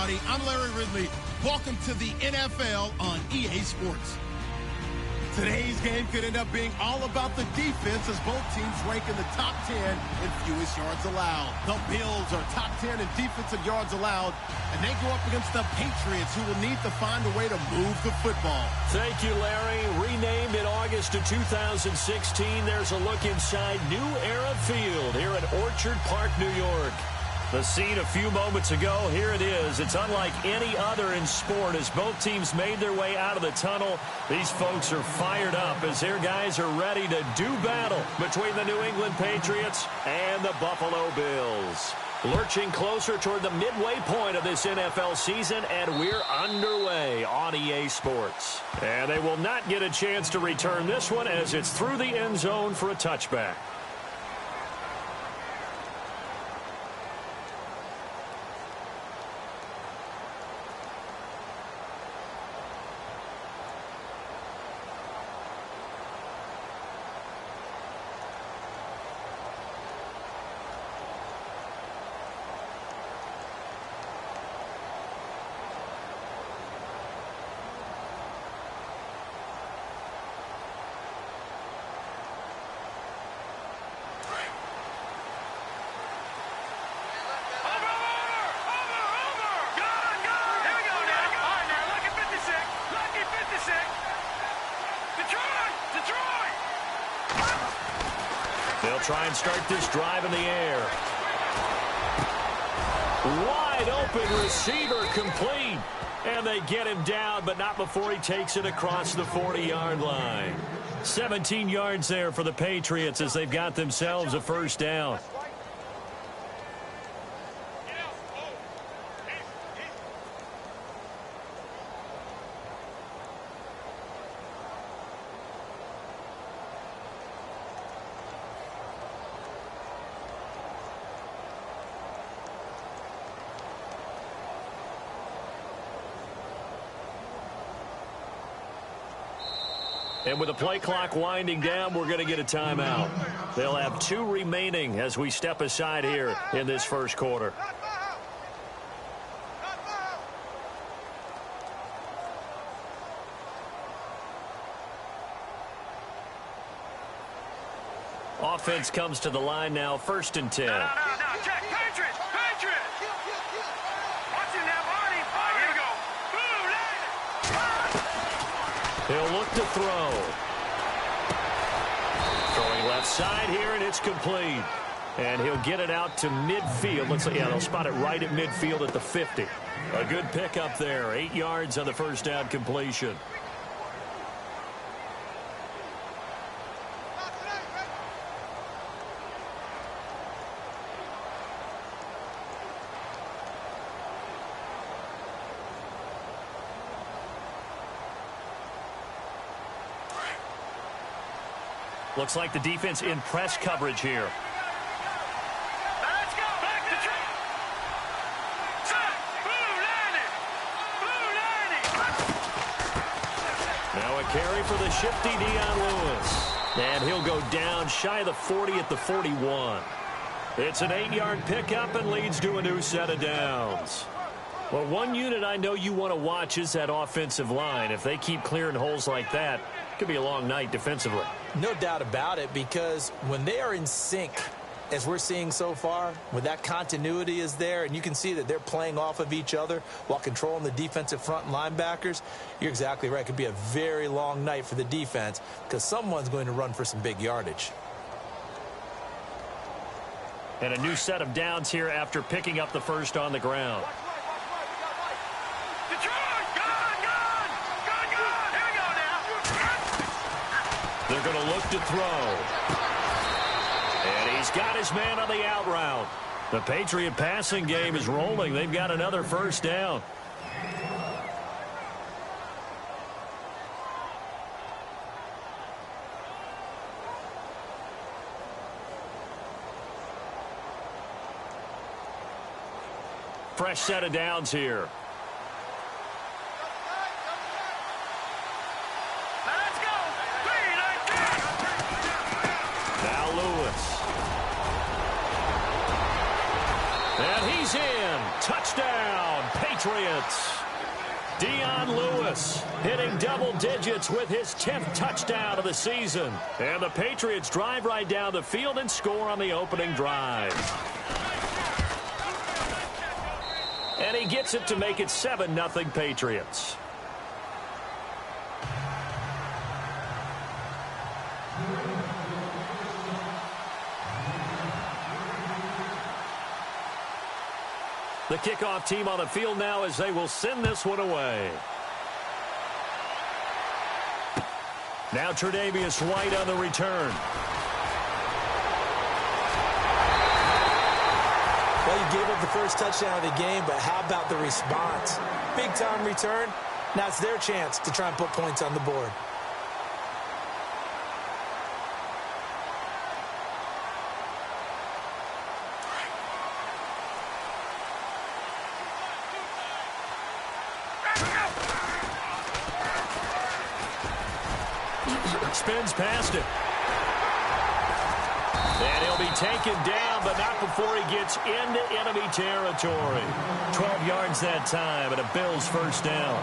everybody. I'm Larry Ridley. Welcome to the NFL on EA Sports. Today's game could end up being all about the defense as both teams rank in the top 10 in fewest yards allowed. The Bills are top 10 in defensive yards allowed, and they go up against the Patriots, who will need to find a way to move the football. Thank you, Larry. Renamed in August of 2016, there's a look inside New Era Field here at Orchard Park, New York. The scene a few moments ago, here it is. It's unlike any other in sport as both teams made their way out of the tunnel. These folks are fired up as their guys are ready to do battle between the New England Patriots and the Buffalo Bills. Lurching closer toward the midway point of this NFL season, and we're underway on EA Sports. And they will not get a chance to return this one as it's through the end zone for a touchback. They'll try and start this drive in the air. Wide open receiver complete. And they get him down, but not before he takes it across the 40-yard line. 17 yards there for the Patriots as they've got themselves a first down. And with the play clock winding down, we're going to get a timeout. They'll have 2 remaining as we step aside here in this first quarter. Offense comes to the line now, 1st and 10. No, check, Patriots! Watch him now, Barney! Here we go! He'll look to throw. Throwing left side here, and it's complete. And he'll get it out to midfield. Looks like, yeah, they'll spot it right at midfield at the 50. A good pickup there. 8 yards on the first down completion. Looks like the defense in press coverage here. Let's go! Back to track! Now a carry for the shifty Dion Lewis. And he'll go down shy of the 40 at the 41. It's an 8-yard pickup and leads to a new set of downs. Well, one unit I know you want to watch is that offensive line. If they keep clearing holes like that, it could be a long night defensively. No doubt about it, because when they are in sync, as we're seeing so far, when that continuity is there, and you can see that they're playing off of each other while controlling the defensive front and linebackers, you're exactly right. It could be a very long night for the defense because someone's going to run for some big yardage. And a new set of downs here after picking up the first on the ground. They're going to look to throw. And he's got his man on the out route. The Patriot passing game is rolling. They've got another first down. Fresh set of downs here. Patriots. Dion Lewis hitting double digits with his 10th touchdown of the season. And the Patriots drive right down the field and score on the opening drive. And he gets it to make it 7-0 Patriots. The kickoff team on the field now as they will send this one away. Now Tre'Davious White on the return. Well, you gave up the first touchdown of the game, but how about the response? Big-time return. Now it's their chance to try and put points on the board. Spins past it. And he'll be taken down, but not before he gets into enemy territory. 12 yards that time, and a Bills first down.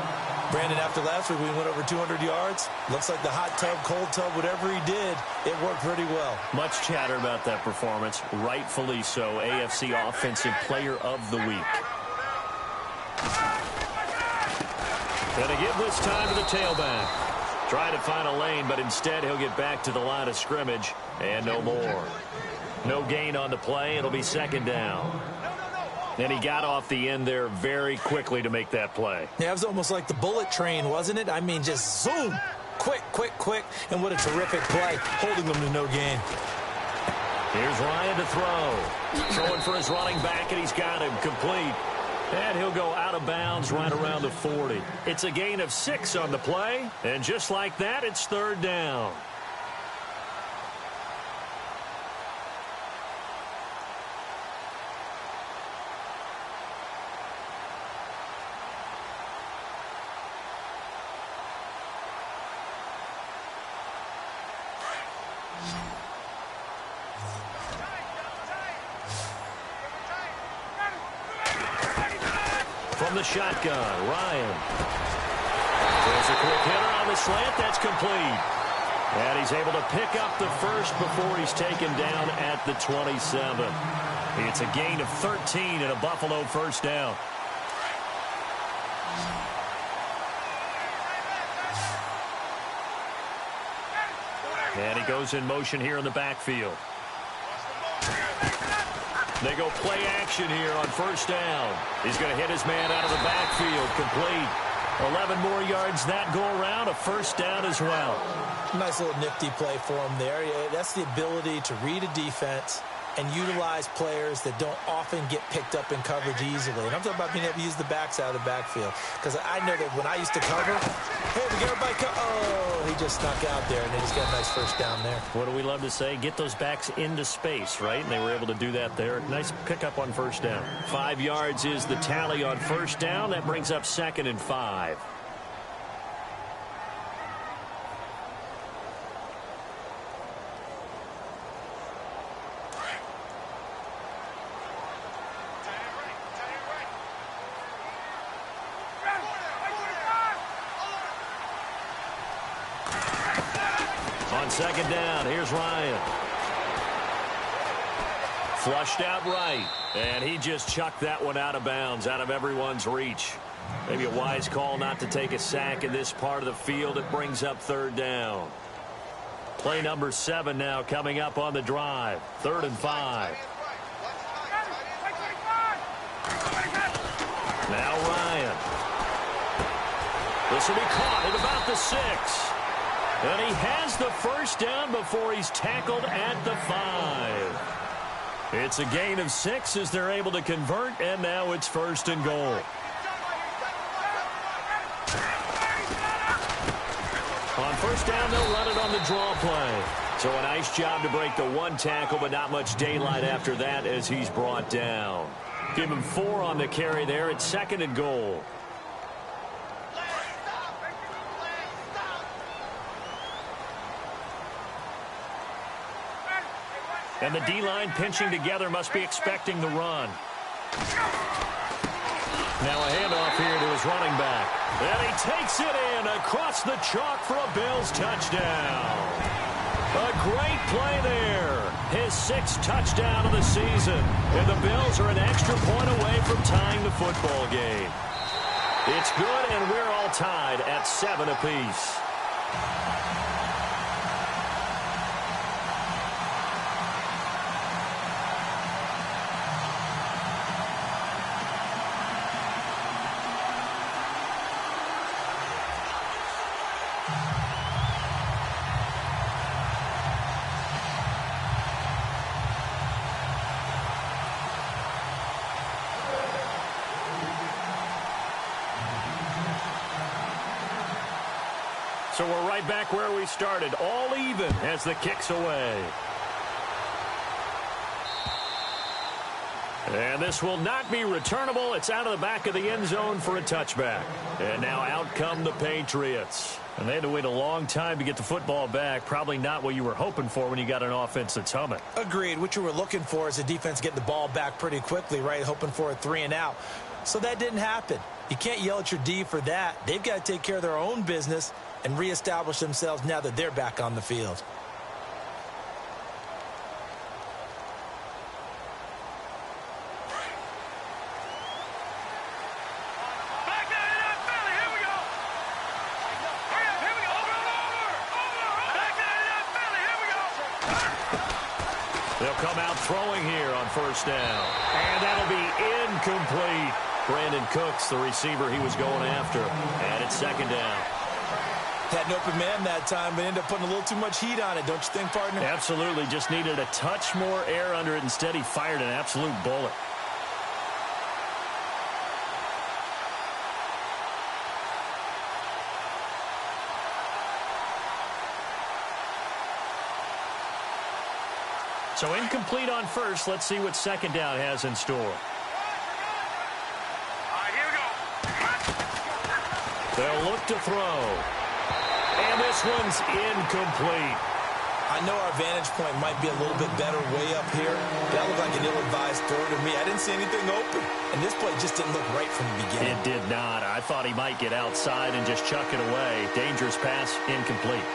Brandon, after last week, we went over 200 yards. Looks like the hot tub, cold tub, whatever he did, it worked pretty well. Much chatter about that performance. Rightfully so. AFC Offensive Player of the Week. And to give this time to the tailback. Trying to find a lane, but instead he'll get back to the line of scrimmage, and no more. No gain on the play. It'll be second down. And he got off the end there very quickly to make that play. Yeah, it was almost like the bullet train, wasn't it? I mean, just zoom. Quick, quick, quick. And what a terrific play, holding them to no gain. Here's Ryan to throw. Throwing for his running back, and he's got him complete. And he'll go out of bounds right around the 40. It's a gain of 6 on the play. And just like that, it's third down. From the shotgun, Ryan. There's a quick hitter on the slant. That's complete. And he's able to pick up the first before he's taken down at the 27. It's a gain of 13 and a Buffalo first down. And he goes in motion here in the backfield. They go play action here on first down. He's going to hit his man out of the backfield. Complete. 11 more yards that go around. A first down as well. Nice little nifty play for him there. That's the ability to read a defense and utilize players that don't often get picked up in coverage easily. And I'm talking about being able to use the backside of the backfield. Because I know that when I used to cover, hey, we got everybody oh, he just snuck out there, and they just got a nice first down there. What do we love to say? Get those backs into space, right? And they were able to do that there. Nice pickup on first down. 5 yards is the tally on first down. That brings up 2nd and 5. Second down, here's Ryan. Flushed out right, and he just chucked that one out of bounds, out of everyone's reach. Maybe a wise call not to take a sack in this part of the field. It brings up third down. Play number 7 now coming up on the drive. 3rd and 5. Now Ryan. This will be caught at about the 6. And he has the first down before he's tackled at the 5. It's a gain of 6 as they're able to convert, and now it's 1st and goal. On first down, they'll run it on the draw play. So a nice job to break the 1 tackle, but not much daylight after that as he's brought down. Give him 4 on the carry there. It's 2nd and goal. And the D-line pinching together, must be expecting the run. Now a handoff here to his running back. And he takes it in across the chalk for a Bills touchdown. A great play there. His 6th touchdown of the season. And the Bills are an extra point away from tying the football game. It's good, and we're all tied at 7 apiece. So we're right back where we started, all even as the kick's away. And this will not be returnable. It's out of the back of the end zone for a touchback. And now out come the Patriots. And they had to wait a long time to get the football back. Probably not what you were hoping for when you got an offense that's humming. Agreed. What you were looking for is a defense getting the ball back pretty quickly, right? Hoping for a 3-and-out. So that didn't happen. You can't yell at your D for that. They've got to take care of their own business and reestablish themselves now that they're back on the field. They'll come out throwing here on first down. And that'll be incomplete. Brandon Cooks, the receiver he was going after. And it's 2nd down. Had an open man that time, but ended up putting a little too much heat on it, don't you think, partner? Absolutely. Just needed a touch more air under it. Instead, he fired an absolute bullet. So incomplete on first. Let's see what 2nd down has in store. All right, here we go. They'll look to throw. And this one's incomplete. I know our vantage point might be a little bit better way up here. That looked like an ill-advised throw to me. I didn't see anything open. And this play just didn't look right from the beginning. It did not. I thought he might get outside and just chuck it away. Dangerous pass, incomplete.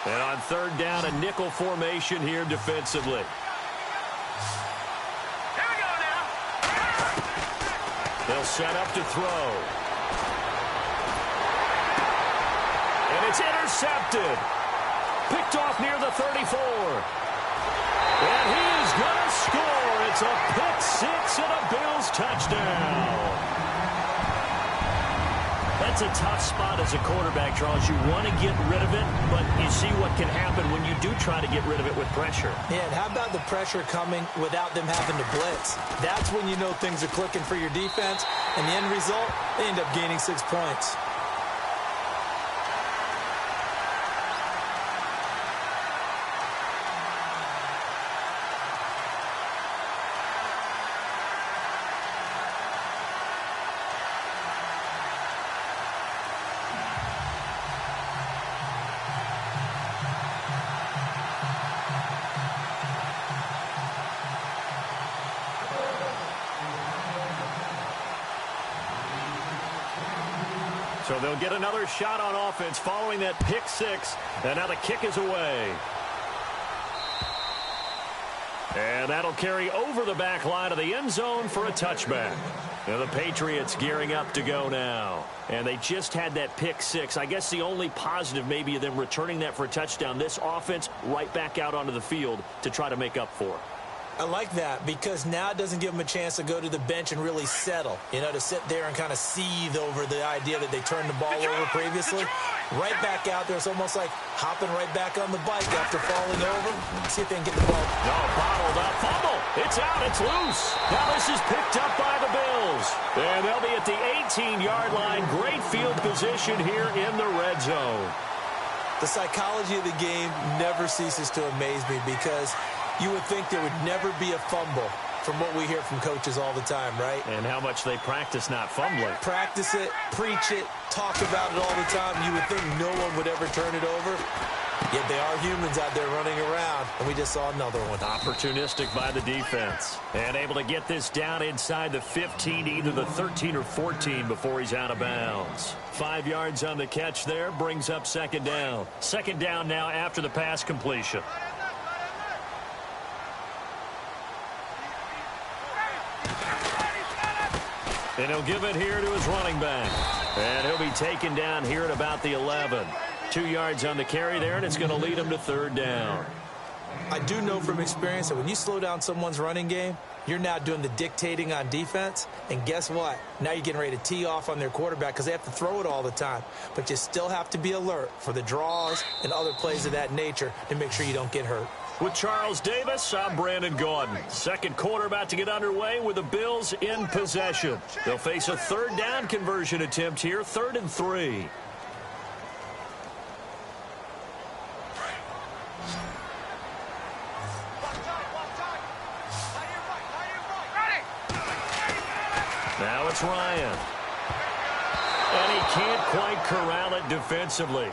And on 3rd down, a nickel formation here defensively. They'll set up to throw. And it's intercepted. Picked off near the 34. And he is going to score. It's a pick 6 and a Bills touchdown. That's a tough spot as a quarterback, Charles. You want to get rid of it, but you see what can happen when you do try to get rid of it with pressure. Yeah, and how about the pressure coming without them having to blitz? That's when you know things are clicking for your defense, and the end result, they end up gaining 6 points. So they'll get another shot on offense following that pick 6. And now the kick is away. And that'll carry over the back line of the end zone for a touchback. Now the Patriots gearing up to go now. And they just had that pick 6. I guess the only positive maybe of them returning that for a touchdown. This offense right back out onto the field to try to make up for it. I like that because now it doesn't give them a chance to go to the bench and really settle, you know, to sit there and kind of seethe over the idea that they turned the ball over previously. Right back out there. It's almost like hopping right back on the bike after falling over. See if they can get the ball. No, bottled up. Fumble. It's out. It's loose. Now this is picked up by the Bills. And they'll be at the 18-yard line. Great field position here in the red zone. The psychology of the game never ceases to amaze me because you would think there would never be a fumble from what we hear from coaches all the time, right? And how much they practice not fumbling. Practice it, preach it, talk about it all the time. You would think no one would ever turn it over. Yet they are humans out there running around, and we just saw another one. Opportunistic by the defense. And able to get this down inside the 15, either the 13 or 14 before he's out of bounds. 5 yards on the catch there, brings up second down. Second down now after the pass completion. And he'll give it here to his running back. And he'll be taken down here at about the 11. 2 yards on the carry there, and it's going to lead him to third down. I do know from experience that when you slow down someone's running game, you're now doing the dictating on defense. And guess what? Now you're getting ready to tee off on their quarterback because they have to throw it all the time. But you still have to be alert for the draws and other plays of that nature to make sure you don't get hurt. With Charles Davis, I'm Brandon Gaudin. Second quarter about to get underway with the Bills in possession. They'll face a third down conversion attempt here, 3rd and 3. Now it's Ryan. And he can't quite corral it defensively.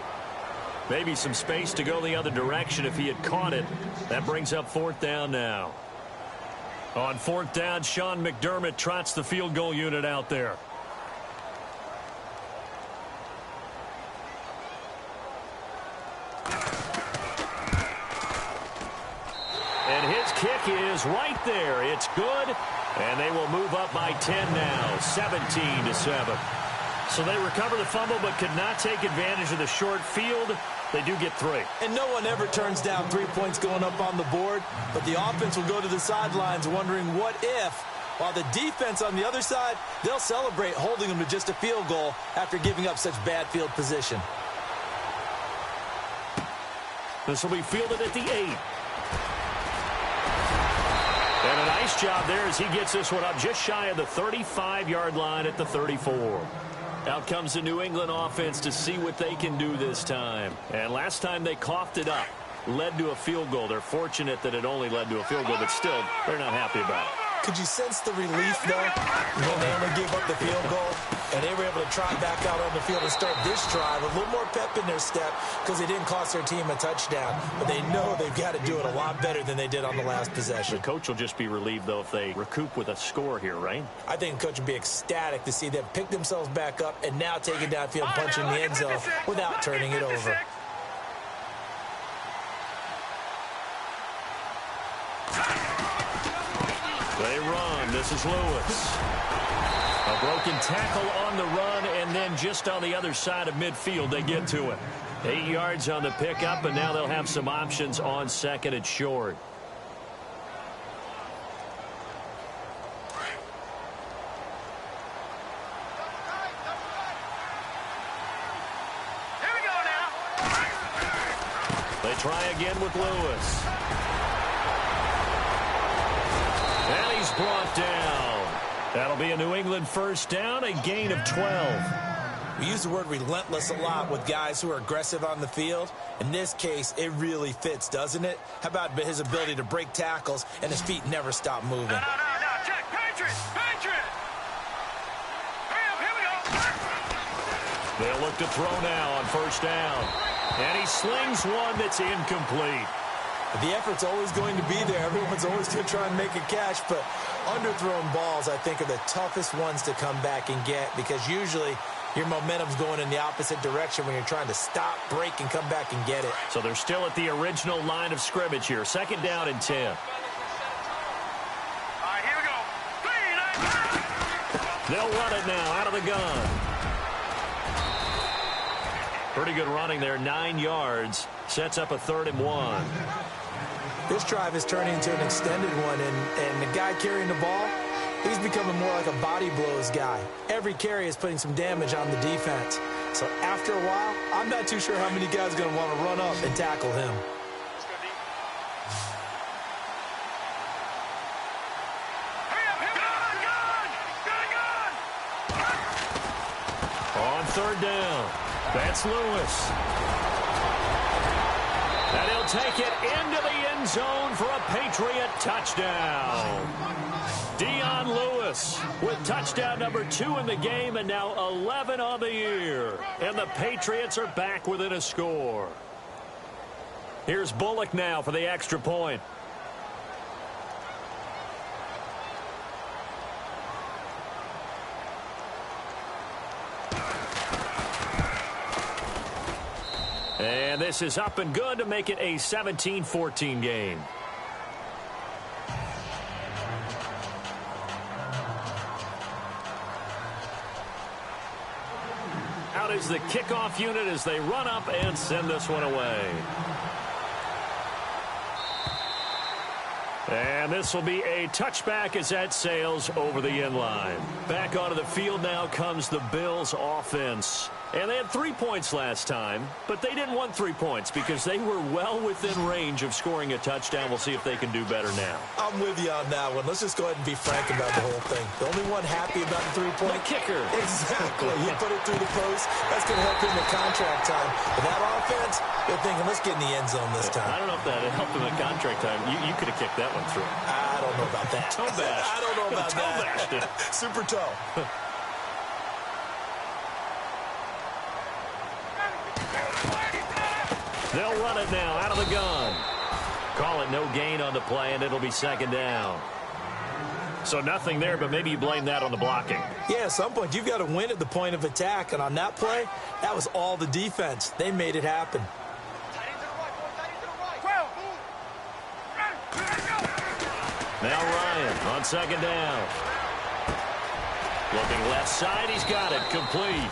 Maybe some space to go the other direction if he had caught it. That brings up 4th down now. On 4th down, Sean McDermott trots the field goal unit out there. And his kick is right there. It's good. And they will move up by 10 now, 17-7. So they recover the fumble but could not take advantage of the short field. They do get 3. And no one ever turns down 3 points going up on the board, but the offense will go to the sidelines wondering what if, while the defense on the other side, they'll celebrate holding them to just a field goal after giving up such bad field position. This will be fielded at the 8. And a nice job there as he gets this one up just shy of the 35-yard line at the 34. Out comes the New England offense to see what they can do this time. And last time they coughed it up, led to a field goal. They're fortunate that it only led to a field goal, but still, they're not happy about it. Could you sense the relief, though, when they only gave up the field goal? And they were able to trot back out on the field and start this drive with a little more pep in their step because it didn't cost their team a touchdown. But they know they've got to do it a lot better than they did on the last possession. The coach will just be relieved, though, if they recoup with a score here, right? I think the coach would be ecstatic to see them pick themselves back up and now take it downfield, punch in the end zone without turning it over. They run. This is Lewis. A broken tackle on the run, and then just on the other side of midfield, they get to it. 8 yards on the pickup, and now they'll have some options on 2nd and short. Here we go now. They try again with Lewis. And he's brought down. That'll be a New England first down, a gain of 12. We use the word relentless a lot with guys who are aggressive on the field. In this case, it really fits, doesn't it? How about his ability to break tackles and his feet never stop moving? No, check. Patriots. Hurry up, here we go. They'll look to throw now on first down. And he slings one that's incomplete. The effort's always going to be there. Everyone's always going to try and make a catch, but underthrown balls, I think, are the toughest ones to come back and get because usually your momentum's going in the opposite direction when you're trying to stop, break, and come back and get it. So they're still at the original line of scrimmage here. 2nd down and 10. All right, here we go. They'll run it now out of the gun. Pretty good running there, 9 yards. Sets up a 3rd and 1. This drive is turning into an extended one, and the guy carrying the ball, he's becoming more like a body blows guy. Every carry is putting some damage on the defense. So after a while, I'm not too sure how many guys are going to want to run up and tackle him. On 3rd down, that's Lewis. And he'll take it into the end zone for a Patriot touchdown. Dion Lewis with touchdown number 2 in the game and now 11 on the year. And the Patriots are back within a score. Here's Bullock now for the extra point. And this is up and good to make it a 17-14 game. Out is the kickoff unit as they run up and send this one away. And this will be a touchback as that sails over the end line. Back onto the field now comes the Bills offense. And they had 3 points last time, but they didn't want 3 points because they were well within range of scoring a touchdown. We'll see if they can do better now. I'm with you on that one. Let's just go ahead and be frank about the whole thing. The only one happy about the 3-point kicker. Exactly. He put it through the post. That's going to help him at contract time. But that offense, they're thinking, let's get in the end zone this time. I don't know if that helped him at contract time. You could have kicked that one through. I don't know about that. Toe bash. I don't know about toe bashed it. Super toe. They'll run it now out of the gun. Call it no gain on the play, and it'll be second down. So nothing there, but maybe you blame that on the blocking. Yeah, at some point, you've got to win at the point of attack. And on that play, that was all the defense. They made it happen. Now Ryan on second down. Looking left side, he's got it, complete.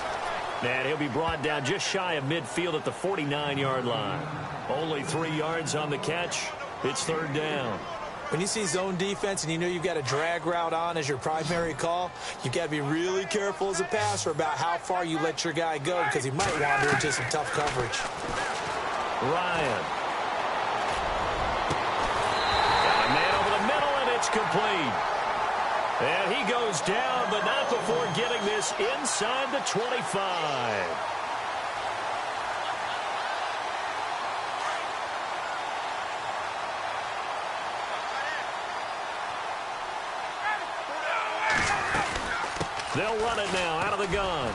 And he'll be brought down just shy of midfield at the 49-yard line. Only 3 yards on the catch. It's third down. When you see zone defense and you know you've got a drag route on as your primary call, you've got to be really careful as a passer about how far you let your guy go because he might wander into some tough coverage. Ryan. Got a man over the middle, and it's complete. And he goes down, but not before getting this inside the 25. They'll run it now out of the gun.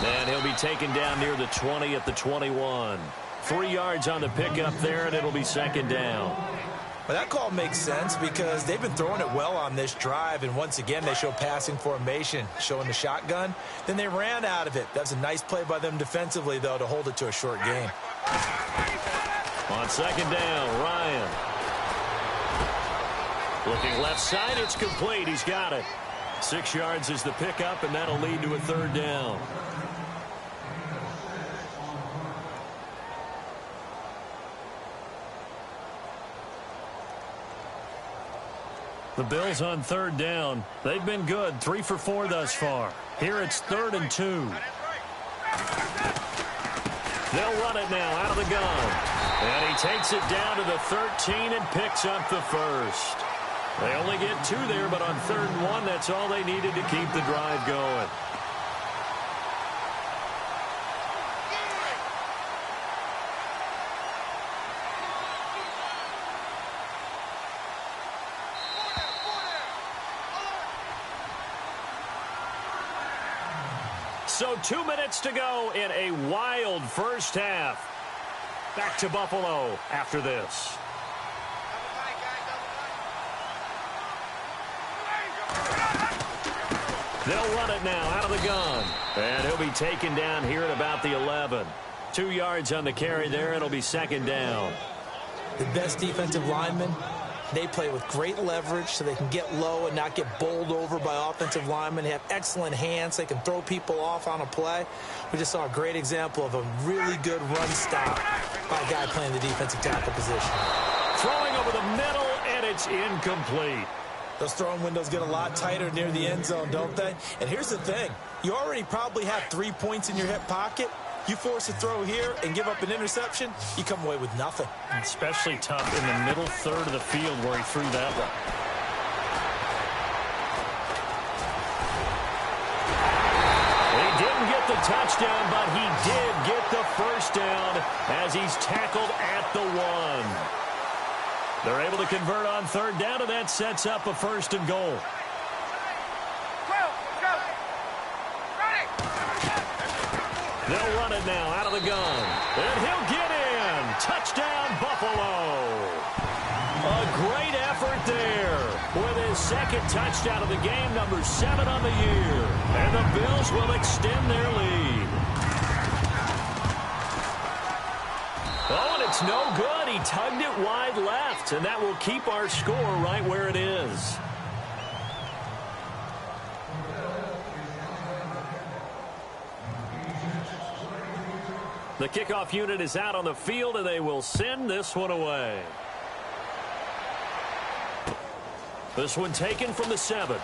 And he'll be taken down near the 20 at the 21. 3 yards on the pickup there, and it'll be second down. Well, that call makes sense because they've been throwing it well on this drive, and once again, they show passing formation, showing the shotgun. Then they ran out of it. That's a nice play by them defensively, though, to hold it to a short game. On second down, Ryan. Looking left side, it's complete. He's got it. 6 yards is the pickup, and that'll lead to a third down. The Bills on third down. They've been good, 3 for 4 thus far. Here it's 3rd and 2. They'll run it now out of the gun. And he takes it down to the 13 and picks up the first. They only get 2 there, but on 3rd and 1, that's all they needed to keep the drive going. So 2 minutes to go in a wild first half. Back to Buffalo after this. They'll run it now out of the gun. And he'll be taken down here at about the 11. 2 yards on the carry there. It'll be second down. The best defensive linemen, they play with great leverage so they can get low and not get bowled over by offensive linemen. They have excellent hands. They can throw people off on a play. We just saw a great example of a really good run stop by a guy playing the defensive tackle position. Throwing over the middle, and it's incomplete. Those throwing windows get a lot tighter near the end zone, don't they? And here's the thing. You already probably have 3 points in your hip pocket. You force a throw here and give up an interception, you come away with nothing. Especially tough in the middle third of the field where he threw that one. He didn't get the touchdown, but he did get the first down as he's tackled at the 1. They're able to convert on third down, and that sets up a 1st and goal. They'll run it now out of the gun. And he'll get in. Touchdown, Buffalo. Buffalo. A great effort there with his second touchdown of the game, number 7 on the year. And the Bills will extend their lead. Oh, and it's no good. He tugged it wide left, and that will keep our score right where it is. The kickoff unit is out on the field, and they will send this one away. This one taken from the 7.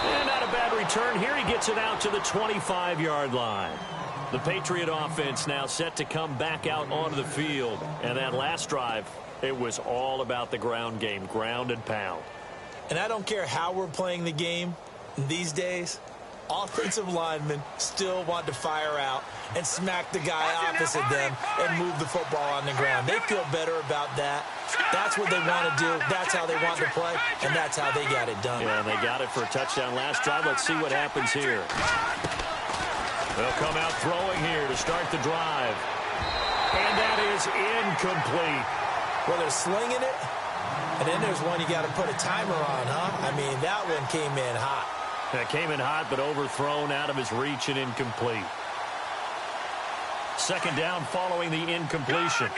And not a bad return here. He gets it out to the 25-yard line. The Patriot offense now set to come back out onto the field. And that last drive, it was all about the ground game, ground and pound. And I don't care how we're playing the game these days, offensive linemen still want to fire out and smack the guy opposite them and move the football on the ground. They feel better about that. That's what they want to do. That's how they want to play, and that's how they got it done. Yeah, they got it for a touchdown last drive. Let's see what happens here. They'll come out throwing here to start the drive. And that is incomplete. Well, they're slinging it, and then there's one you got to put a timer on, huh? I mean, that one came in hot. That came in hot, but overthrown out of his reach and incomplete. Second down following the incompletion.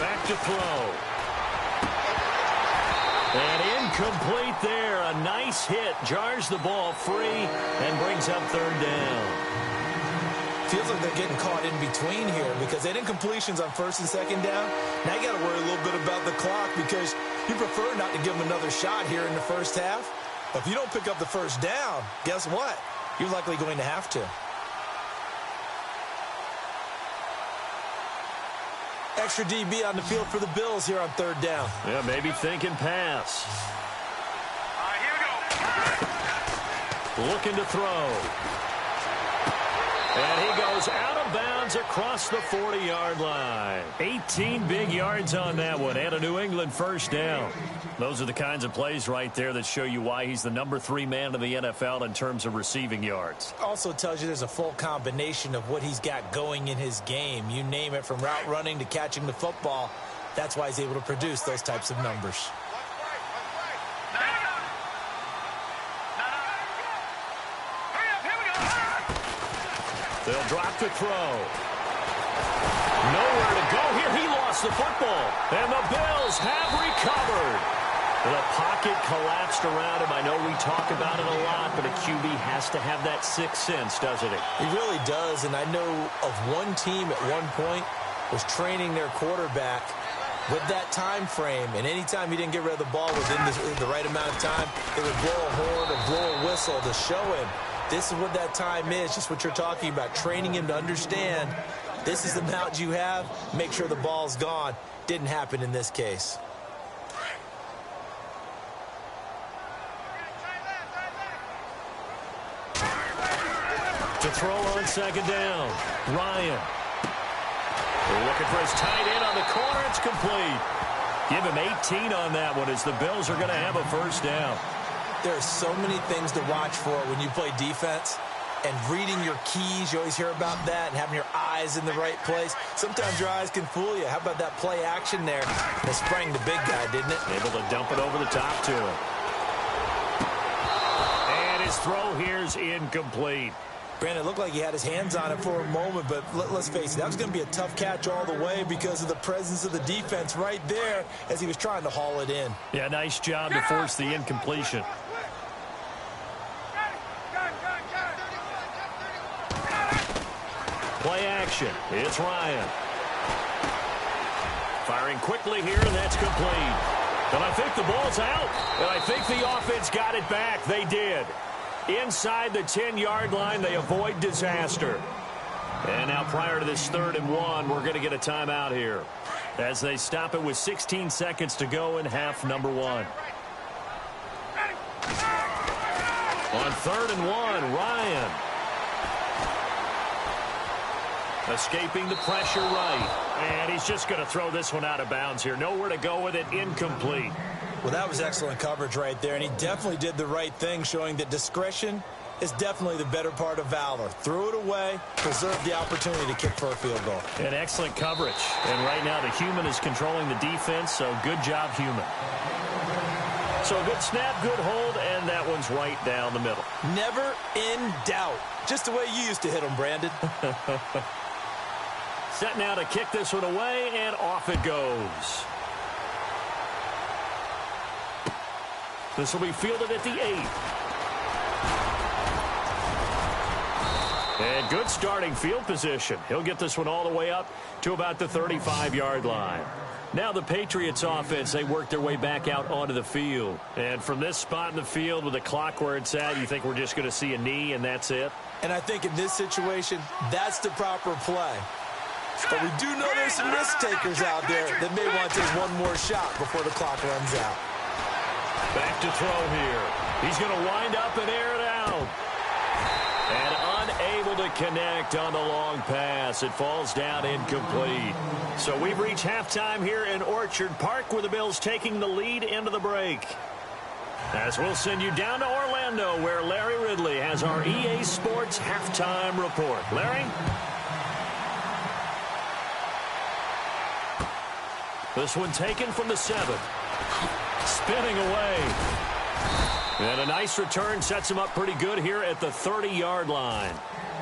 Back to throw. And incomplete there. A nice hit. Jars the ball free and brings up third down. Feels like they're getting caught in between here because they had incompletions on first and second down. Now you got to worry a little bit about the clock because you prefer not to give them another shot here in the first half. But if you don't pick up the first down, guess what? You're likely going to have to. Extra DB on the field for the Bills here on third down. Yeah, maybe thinking pass. Here we go. Looking to throw. And he goes out of bounds across the 40-yard line. 18 big yards on that one and a New England first down. Those are the kinds of plays right there that show you why he's the number 3 man in the NFL in terms of receiving yards. Also tells you there's a full combination of what he's got going in his game. You name it, from route running to catching the football. That's why he's able to produce those types of numbers. They'll drop to throw. Nowhere to go here. He lost the football. And the Bills have recovered. The pocket collapsed around him. I know we talk about it a lot, but a QB has to have that sixth sense, doesn't it? He really does. And I know of one team at one point was training their quarterback with that time frame. And anytime he didn't get rid of the ball within the right amount of time, they would blow a horn or blow a whistle to show him. This is what that time is, just what you're talking about, training him to understand this is the amount you have, make sure the ball's gone. Didn't happen in this case. To throw on second down, Ryan. They're looking for his tight end on the corner. It's complete. Give him 18 on that one as the Bills are going to have a first down. There are so many things to watch for when you play defense, and reading your keys, you always hear about that, and having your eyes in the right place. Sometimes your eyes can fool you. How about that play action there? They sprang the big guy, didn't it? Able to dump it over the top to him. And his throw here's incomplete. Granted, it looked like he had his hands on it for a moment, but let's face it, that was going to be a tough catch all the way because of the presence of the defense right there as he was trying to haul it in. Yeah, nice job to force the incompletion. Play action. It's Ryan. Firing quickly here, and that's complete. And I think the ball's out. And I think the offense got it back. They did. Inside the 10-yard line, they avoid disaster. And now prior to this 3rd and 1, we're going to get a timeout here as they stop it with 16 seconds to go in half number 1. On 3rd and 1, Ryan. Escaping the pressure right. And he's just going to throw this one out of bounds here. Nowhere to go with it. Incomplete. Well, that was excellent coverage right there, and he definitely did the right thing, showing that discretion is definitely the better part of valor. Threw it away, preserved the opportunity to kick for a field goal. And excellent coverage. And right now the human is controlling the defense, so good job, human. So a good snap, good hold, and that one's right down the middle. Never in doubt. Just the way you used to hit them, Brandon. Set now to kick this one away, and off it goes. This will be fielded at the 8. And good starting field position. He'll get this one all the way up to about the 35-yard line. Now the Patriots offense, they work their way back out onto the field. And from this spot in the field with the clock where it's at, you think we're just going to see a knee and that's it? And I think in this situation, that's the proper play. But we do know there's some risk takers out there that may want to take one more shot before the clock runs out. Back to throw here. He's going to wind up and air it out. And unable to connect on the long pass. It falls down incomplete. So we've reached halftime here in Orchard Park, where the Bills taking the lead into the break. As we'll send you down to Orlando, where Larry Ridley has our EA Sports halftime report. Larry? This one taken from the 7. Spinning away. And a nice return sets him up pretty good here at the 30-yard line.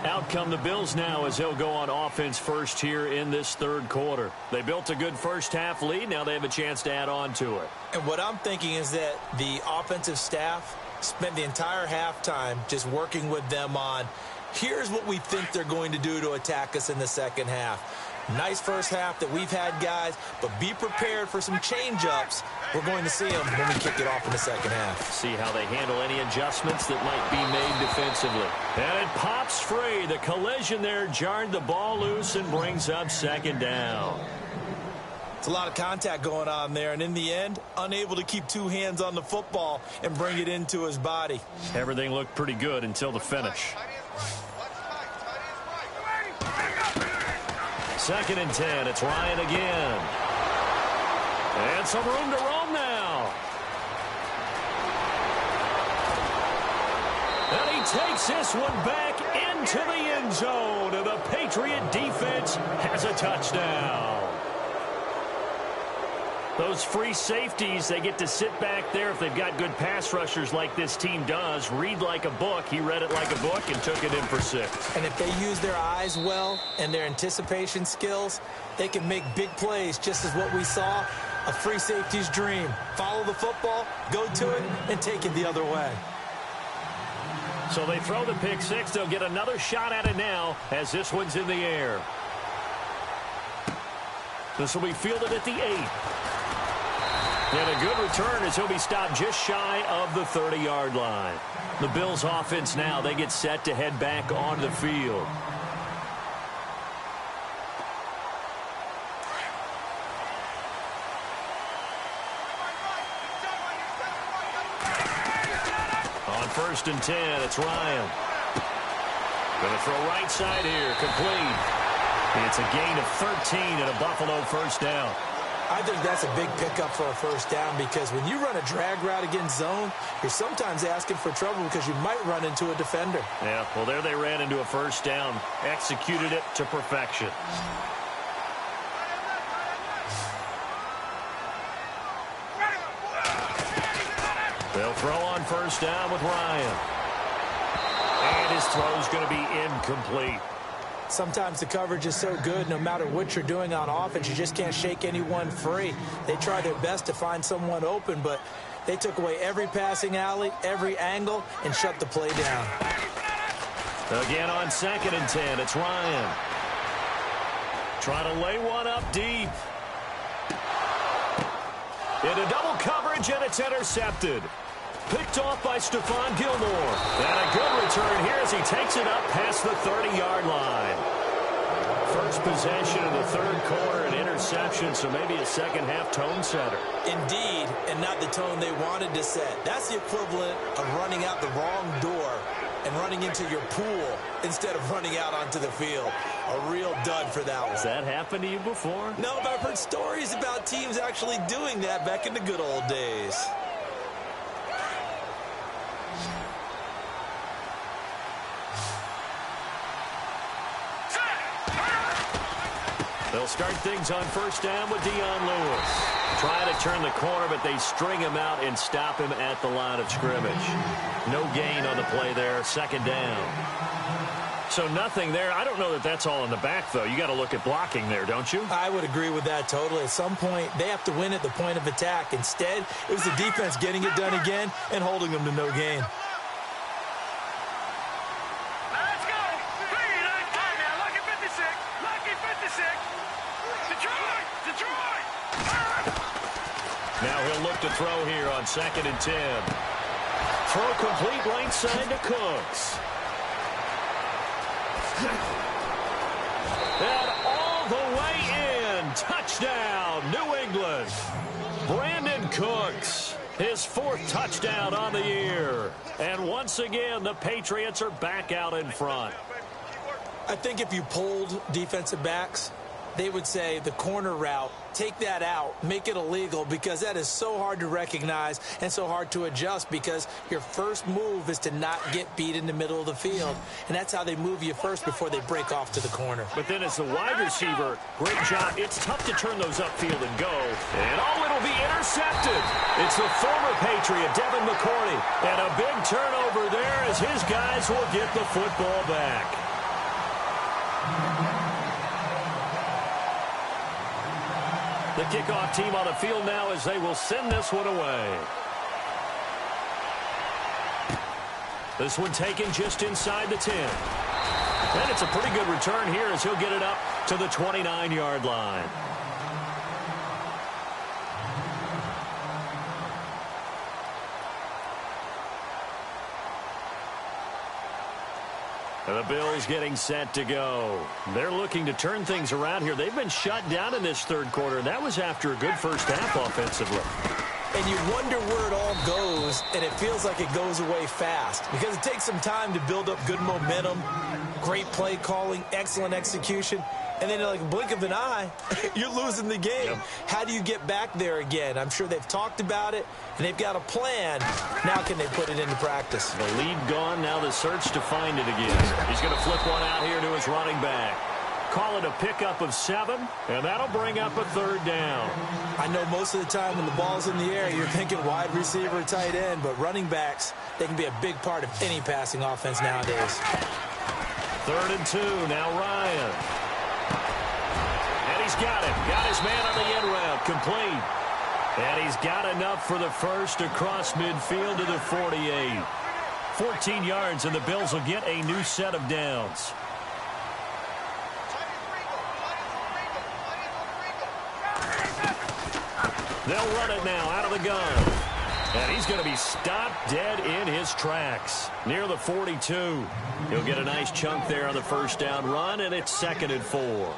Out come the Bills now as they'll go on offense first here in this third quarter. They built a good first-half lead. Now they have a chance to add on to it. And what I'm thinking is that the offensive staff spent the entire halftime just working with them on, here's what we think they're going to do to attack us in the second half. Nice first half that we've had, guys, but be prepared for some change-ups. We're going to see them when we kick it off in the second half. See how they handle any adjustments that might be made defensively. And it pops free. The collision there jarred the ball loose and brings up second down. It's a lot of contact going on there, and in the end, unable to keep two hands on the football and bring it into his body. Everything looked pretty good until the finish. 2nd and 10. It's Ryan again. And some room to roam now. And he takes this one back into the end zone. And the Patriot defense has a touchdown. Those free safeties, they get to sit back there if they've got good pass rushers like this team does. Read like a book. He read it like a book and took it in for 6. And if they use their eyes well and their anticipation skills, they can make big plays, just as what we saw, a free safety's dream. Follow the football, go to it, and take it the other way. So they throw the pick 6. They'll get another shot at it now as this one's in the air. This will be fielded at the 8. And a good return as he'll be stopped just shy of the 30-yard line. The Bills offense now, they get set to head back onto the field. On 1st and 10, it's Ryan. Going to throw right side here, complete. It's a gain of 13 and a Buffalo first down. I think that's a big pickup for a first down, because when you run a drag route against zone, you're sometimes asking for trouble because you might run into a defender. Yeah, well, there they ran into a first down, executed it to perfection. They'll throw on first down with Ryan. And his throw's going to be incomplete. Sometimes the coverage is so good, no matter what you're doing on offense, you just can't shake anyone free. They try their best to find someone open, but they took away every passing alley, every angle, and shut the play down. Again on 2nd and 10, it's Ryan. Trying to lay one up deep. Into double coverage, and it's intercepted. Picked off by Stephon Gilmore. And a good return here as he takes it up past the 30-yard line. First possession of the third quarter, an interception, so maybe a second-half tone setter. Indeed, and not the tone they wanted to set. That's the equivalent of running out the wrong door and running into your pool instead of running out onto the field. A real dud for that one. Has that happened to you before? No, but I've heard stories about teams actually doing that back in the good old days. They'll start things on first down with Dion Lewis. Trying to turn the corner, but they string him out and stop him at the line of scrimmage. No gain on the play there, second down. So nothing there. I don't know that that's all in the back, though. You got to look at blocking there, don't you? I would agree with that totally. At some point, they have to win at the point of attack. Instead, it was the defense getting it done again and holding them to no gain. Let's go. 3-9-5 now. Lucky 56. Lucky 56. Detroit. Now he'll look to throw here on 2nd and 10. Throw complete right side to Cooks. And all the way in. Touchdown, New England. Brandon Cooks, his 4th touchdown on the year. And once again, the Patriots are back out in front. I think if you polled defensive backs, they would say the corner route, take that out, make it illegal, because that is so hard to recognize and so hard to adjust, because your first move is to not get beat in the middle of the field. And that's how they move you first before they break off to the corner. But then as the wide receiver, great job. It's tough to turn those upfield and go. And it'll be intercepted. It's the former Patriot, Devin McCourty. And a big turnover there as his guys will get the football back. The kickoff team on the field now as they will send this one away. This one taken just inside the 10. And it's a pretty good return here as he'll get it up to the 29-yard line. And the Bills getting set to go. They're looking to turn things around here. They've been shut down in this third quarter, and that was after a good first half offensively. And you wonder where it all goes, and it feels like it goes away fast, because it takes some time to build up good momentum, great play calling, excellent execution, and then like a blink of an eye, you're losing the game. Yep. How do you get back there again? I'm sure they've talked about it, and they've got a plan. Now can they put it into practice? The lead gone, now the search to find it again. He's going to flip one out here to his running back. Call it a pickup of 7, and that'll bring up a third down. I know most of the time when the ball's in the air, you're thinking wide receiver, tight end, but running backs, they can be a big part of any passing offense nowadays. 3rd and 2, now Ryan. And he's got it. Got his man on the end route, complete. And he's got enough for the first across midfield to the 48. 14 yards, and the Bills will get a new set of downs. They'll run it now out of the gun. And he's going to be stopped dead in his tracks near the 42. He'll get a nice chunk there on the first down run, and it's 2nd and 4.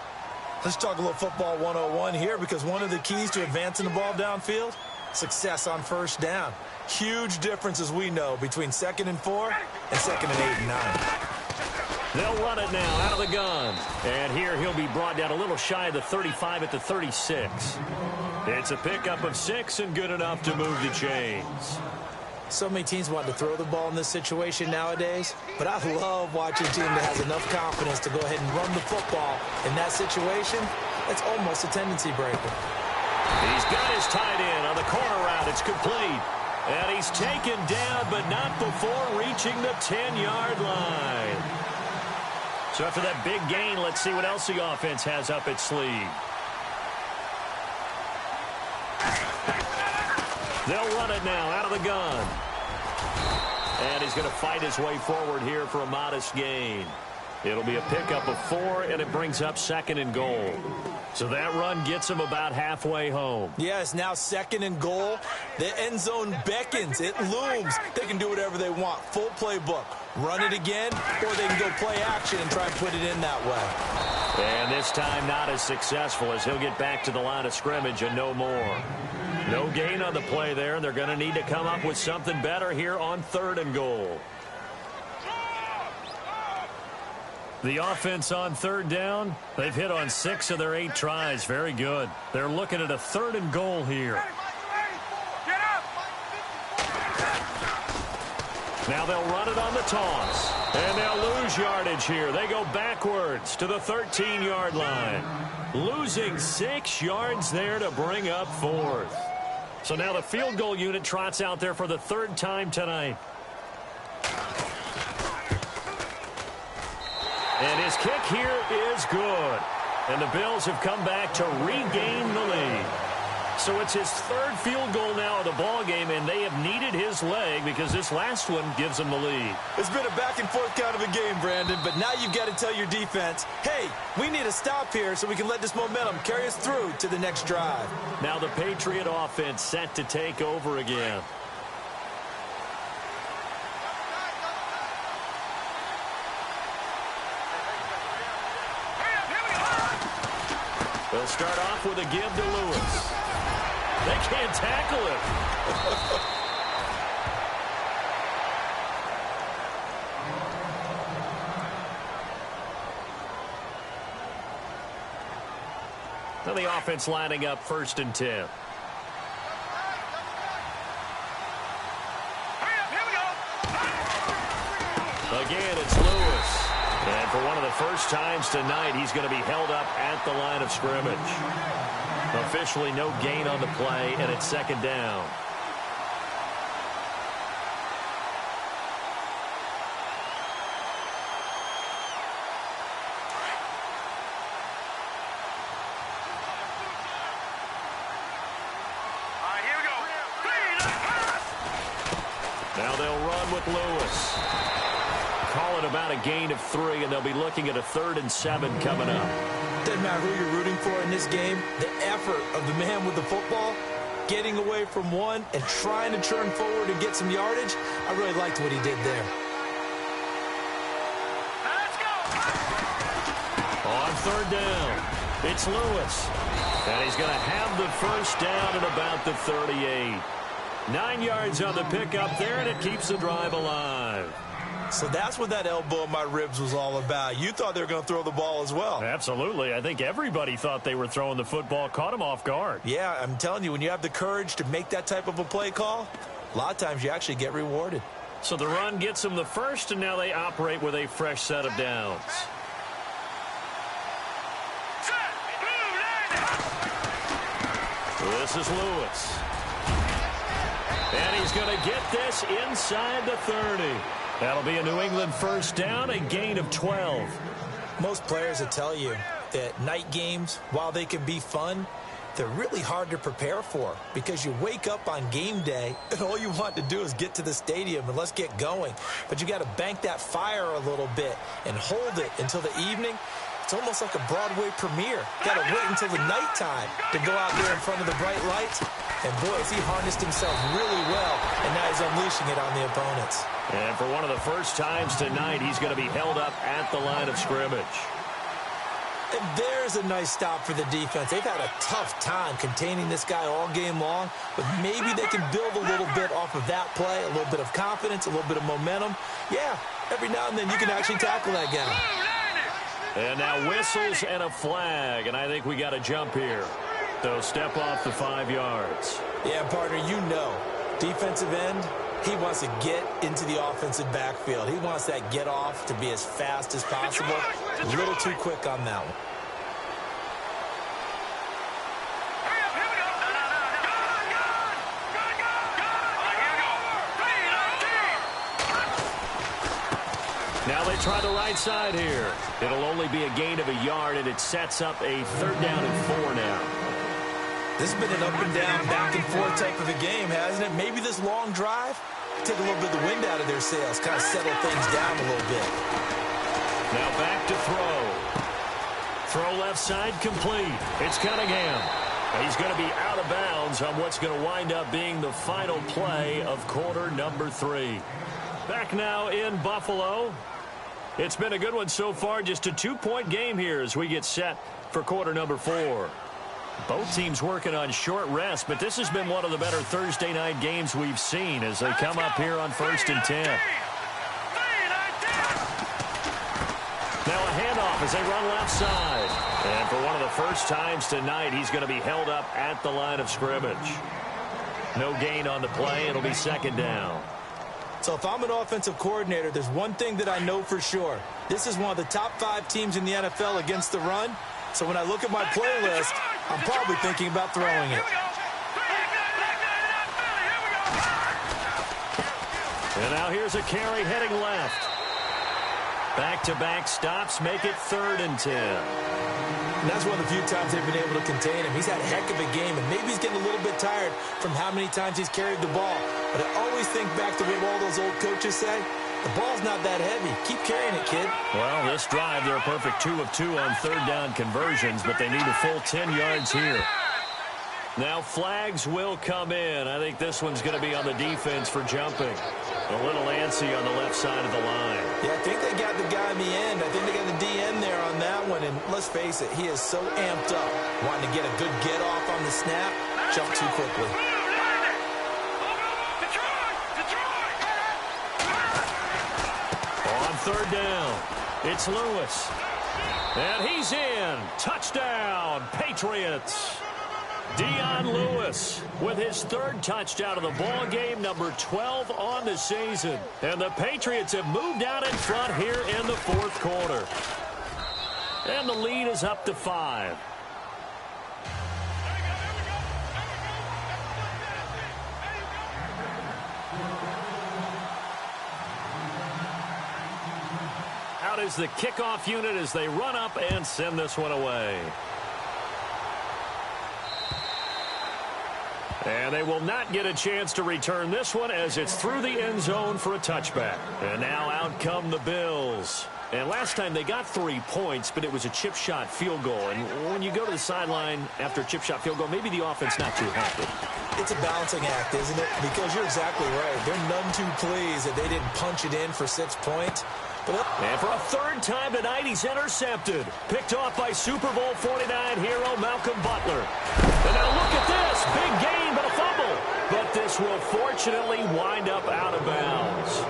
Let's talk a little football 101 here, because one of the keys to advancing the ball downfield, success on first down. Huge difference, as we know, between 2nd and 4 and 2nd and 8 and 9. They'll run it now out of the gun. And here he'll be brought down a little shy of the 35 at the 36. It's a pickup of 6 and good enough to move the chains. So many teams want to throw the ball in this situation nowadays, but I love watching a team that has enough confidence to go ahead and run the football in that situation. That's almost a tendency breaker. He's got his tight end on the corner route. It's complete. And he's taken down, but not before reaching the 10-yard line. So after that big gain, let's see what else the offense has up its sleeve. They'll run it now out of the gun. And he's going to fight his way forward here for a modest gain. It'll be a pickup of 4, and it brings up 2nd and goal. So that run gets him about halfway home. Yes, now 2nd and goal. The end zone beckons. It looms. They can do whatever they want. Full playbook. Run it again, or they can go play action and try and put it in that way. And this time not as successful, as he'll get back to the line of scrimmage and no more. No gain on the play there, and they're going to need to come up with something better here on 3rd and goal. The offense on third down, they've hit on 6 of their 8 tries. Very good. They're looking at a 3rd and goal here. Get up! Now they'll run it on the toss. And they'll lose yardage here. They go backwards to the 13-yard line. Losing 6 yards there to bring up 4th. So now the field goal unit trots out there for the 3rd time tonight. And his kick here is good. And the Bills have come back to regain the lead. So it's his 3rd field goal now of the ball game, and they have needed his leg because this last one gives them the lead. It's been a back-and-forth kind of a game, Brandon, but now you've got to tell your defense, hey, we need a stop here so we can let this momentum carry us through to the next drive. Now the Patriot offense set to take over again. They'll start off with a give to Lewis. They can't tackle him. Now the offense lining up 1st and 10. Again, it's Lewis. And for one of the first times tonight, he's going to be held up at the line of scrimmage. Officially no gain on the play, and it's 2nd down. All right, here we go. Now they'll run with Lewis. Call it about a gain of 3, and they'll be looking at a 3rd and 7 coming up. Doesn't matter who you're rooting for in this game, the effort of the man with the football, getting away from one and trying to turn forward and get some yardage, I really liked what he did there. Let's go! On 3rd down, it's Lewis. And he's going to have the 1st down at about the 38. 9 yards on the pickup there, and it keeps the drive alive. So that's what that elbow in my ribs was all about. You thought they were going to throw the ball as well. Absolutely. I think everybody thought they were throwing the football, caught him off guard. Yeah, I'm telling you, when you have the courage to make that type of a play call, a lot of times you actually get rewarded. So the run gets them the 1st, and now they operate with a fresh set of downs. This is Lewis. And he's going to get this inside the 30. That'll be a New England 1st down, a gain of 12. Most players will tell you that night games, while they can be fun, they're really hard to prepare for because you wake up on game day and all you want to do is get to the stadium and let's get going. But you got to bank that fire a little bit and hold it until the evening. It's almost like a Broadway premiere. Got to wait until the nighttime to go out there in front of the bright lights. And boy, has he harnessed himself really well, and now he's unleashing it on the opponents. And for one of the first times tonight, he's going to be held up at the line of scrimmage. And there's a nice stop for the defense. They've had a tough time containing this guy all game long, but maybe they can build a little bit off of that play, a little bit of confidence, a little bit of momentum. Yeah, every now and then you can actually tackle that guy. And now whistles and a flag, and I think we got a jump here. They'll step off the 5 yards. Yeah, partner, you know, defensive end, he wants to get into the offensive backfield. He wants that get off to be as fast as possible. A little too quick on that one. Now they try the right side here. It'll only be a gain of a yard, and it sets up a 3rd down and 4 now. This has been an up-and-down, back-and-forth type of a game, hasn't it? Maybe this long drive, take a little bit of the wind out of their sails, kind of settle things down a little bit. Now back to throw. Throw left side complete. It's Cunningham. He's going to be out of bounds on what's going to wind up being the final play of quarter number 3. Back now in Buffalo. It's been a good one so far. Just a 2-point game here as we get set for quarter number 4. Both teams working on short rest, but this has been one of the better Thursday night games we've seen as they come up here on 1st and 10. Now a as they run left side. And for one of the first times tonight, he's going to be held up at the line of scrimmage. No gain on the play. It'll be second down. So if I'm an offensive coordinator, there's one thing that I know for sure. This is one of the top 5 teams in the NFL against the run. So when I look at my playlist, I'm probably thinking about throwing it. And now here's a carry heading left. Back-to-back stops make it 3rd and 10. And that's one of the few times they've been able to contain him. He's had a heck of a game, and maybe he's getting a little bit tired from how many times he's carried the ball. But I always think back to what all those old coaches say. The ball's not that heavy. Keep carrying it, kid. Well, this drive, they're a perfect 2 of 2 on 3rd down conversions, but they need a full 10 yards here. Now flags will come in. I think this one's going to be on the defense for jumping. A little antsy on the left side of the line. Yeah, I think they got the guy in the end. I think they got the DN there on that one. And let's face it, he is so amped up, wanting to get a good get-off on the snap, jump too quickly. On 3rd down, it's Lewis. And he's in. Touchdown, Patriots. Dion Lewis with his 3rd touchdown of the ball game, number 12 on the season. And the Patriots have moved out in front here in the 4th quarter. And the lead is up to 5. Out is the kickoff unit as they run up and send this one away. And they will not get a chance to return this one as it's through the end zone for a touchback. And now out come the Bills. And last time they got 3 points, but it was a chip shot field goal. And when you go to the sideline after a chip shot field goal, maybe the offense not too happy. It's a balancing act, isn't it? Because you're exactly right. They're none too pleased that they didn't punch it in for 6 points. And for a 3rd time tonight, he's intercepted. Picked off by Super Bowl 49 hero Malcolm Butler. And now look at this. Big gain, but a fumble. But this will fortunately wind up out of bounds.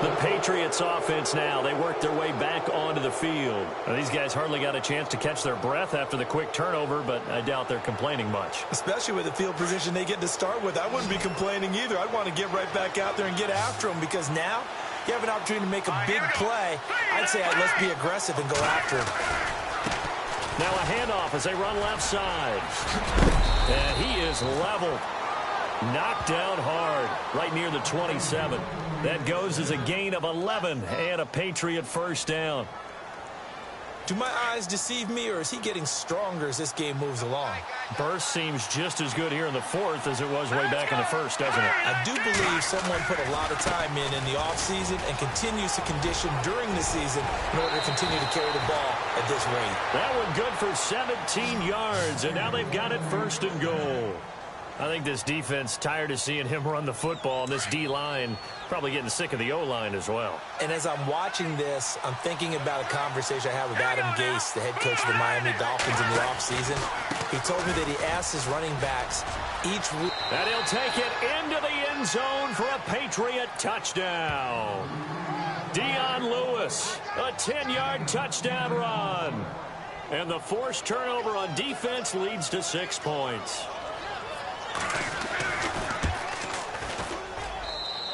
The Patriots offense now, they work their way back onto the field. Now, these guys hardly got a chance to catch their breath after the quick turnover, but I doubt they're complaining much. Especially with the field position they get to start with. I wouldn't be complaining either. I'd want to get right back out there and get after them because now you have an opportunity to make a big play. I'd say let's be aggressive and go after him. Now a handoff as they run left side. And he is leveled. Knocked down hard right near the 27. That goes as a gain of 11 and a Patriot 1st down. Do my eyes deceive me, or is he getting stronger as this game moves along? Burst seems just as good here in the 4th as it was way back in the 1st, doesn't it? I do believe someone put a lot of time in the offseason and continues to condition during the season in order to continue to carry the ball at this rate. That one good for 17 yards, and now they've got it 1st and goal. I think this defense tired of seeing him run the football, and this D-line probably getting sick of the O-line as well. And as I'm watching this, I'm thinking about a conversation I had with Adam Gase, the head coach of the Miami Dolphins in the offseason. He told me that he asked his running backs each week. And he'll take it into the end zone for a Patriot touchdown. Dion Lewis, a 10-yard touchdown run. And the forced turnover on defense leads to 6 points.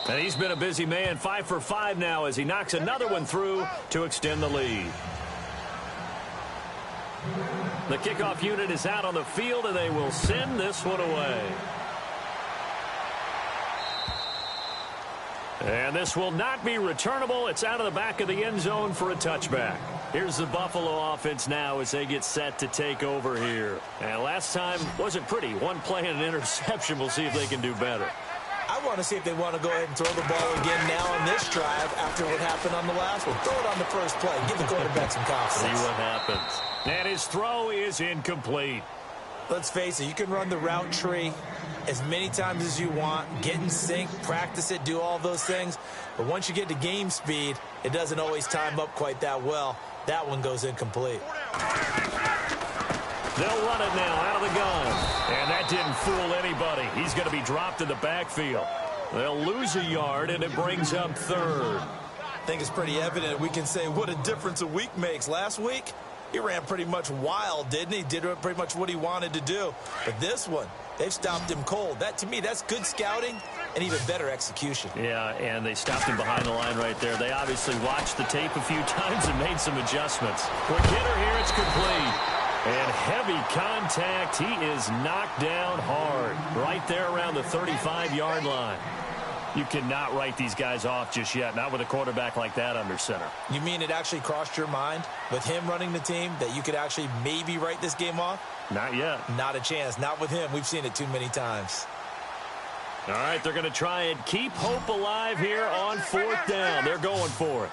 And he's been a busy man, 5 for 5 now as he knocks another one through to extend the lead. The kickoff unit is out on the field, and they will send this one away. And this will not be returnable. It's out of the back of the end zone for a touchback. Here's the Buffalo offense now as they get set to take over here. And last time wasn't pretty. One play and an interception. We'll see if they can do better. I want to see if they want to go ahead and throw the ball again now on this drive after what happened on the last one. Throw it on the first play. Give the quarterback some confidence. See what happens. And his throw is incomplete. Let's face it, you can run the route tree as many times as you want, get in sync, practice it, do all those things. But once you get to game speed, it doesn't always time up quite that well. That one goes incomplete. They'll run it now out of the gun. And that didn't fool anybody. He's going to be dropped in the backfield. They'll lose a yard, and it brings up 3rd. I think it's pretty evident. We can say what a difference a week makes. Last week, he ran pretty much wild, didn't he? Did pretty much what he wanted to do. But this one, they've stopped him cold. That, to me, that's good scouting and even better execution. Yeah, and they stopped him behind the line right there. They obviously watched the tape a few times and made some adjustments. Quick hitter here, it's complete. And heavy contact. He is knocked down hard right there around the 35-yard line. You cannot write these guys off just yet, not with a quarterback like that under center. You mean it actually crossed your mind with him running the team that you could actually maybe write this game off? Not yet. Not a chance. Not with him. We've seen it too many times. All right, they're going to try and keep hope alive here on 4th down. They're going for it.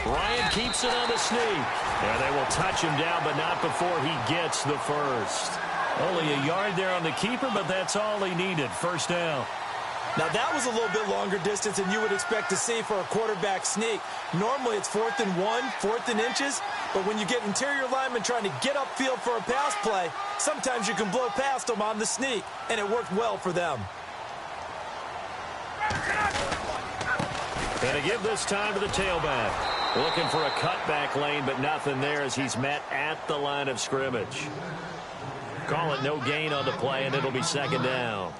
Ryan keeps it on the sneak. And they will touch him down, but not before he gets the first. Only a yard there on the keeper, but that's all he needed. 1st down. Now, that was a little bit longer distance than you would expect to see for a quarterback sneak. Normally, it's 4th and 1, 4th and inches. But when you get interior linemen trying to get upfield for a pass play, sometimes you can blow past them on the sneak, and it worked well for them. Going to give this time to the tailback. Looking for a cutback lane, but nothing there as he's met at the line of scrimmage. Call it no gain on the play, and it'll be 2nd down.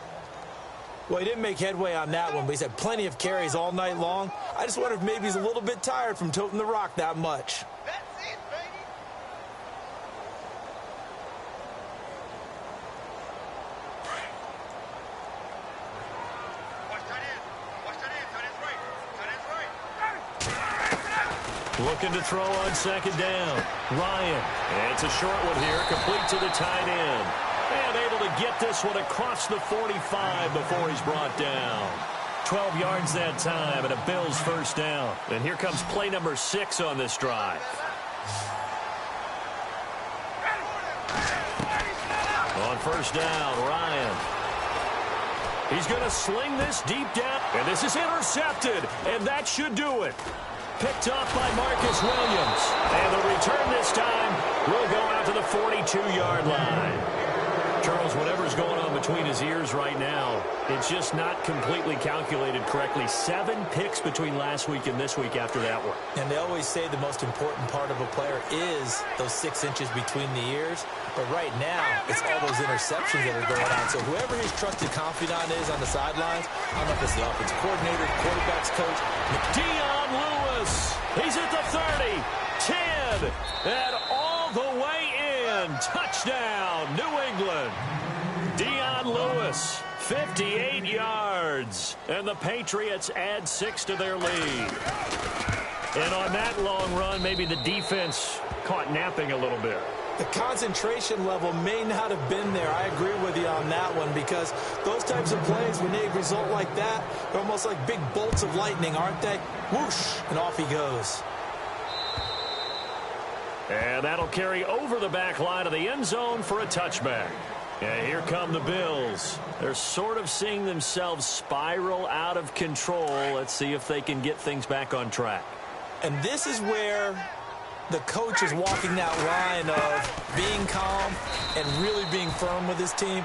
Well, he didn't make headway on that one, but he's had plenty of carries all night long. I just wonder if maybe he's a little bit tired from toting the rock that much. That's it, baby. Watch that in. Watch that in. Tight end's right. Tight end's right. Looking to throw on 2nd down. Ryan. And it's a short one here, complete to the tight end. And able to get this one across the 45 before he's brought down. 12 yards that time and a Bills 1st down. And here comes play number 6 on this drive. On 1st down, Ryan. He's going to sling this deep down. And this is intercepted. And that should do it. Picked off by Marcus Williams. And the return this time will go out to the 42-yard line. Charles, whatever's going on between his ears right now, it's just not completely calculated correctly. 7 picks between last week and this week after that one. And they always say the most important part of a player is those 6 inches between the ears. But right now, it's all those interceptions that are going on. So whoever his trusted confidant is on the sidelines, I don't know if it's the offensive coordinator, quarterback's coach. Dion Lewis. He's at the 30, 10, and all the way in. Touchdown, New England. Dion Lewis, 58 yards. And the Patriots add 6 to their lead. And on that long run, maybe the defense caught napping a little bit. The concentration level may not have been there. I agree with you on that one because those types of plays, when they result like that, they're almost like big bolts of lightning, aren't they? Whoosh, and off he goes. And that'll carry over the back line of the end zone for a touchback. And here come the Bills. They're sort of seeing themselves spiral out of control. Let's see if they can get things back on track. And this is where the coach is walking that line of being calm and really being firm with his team.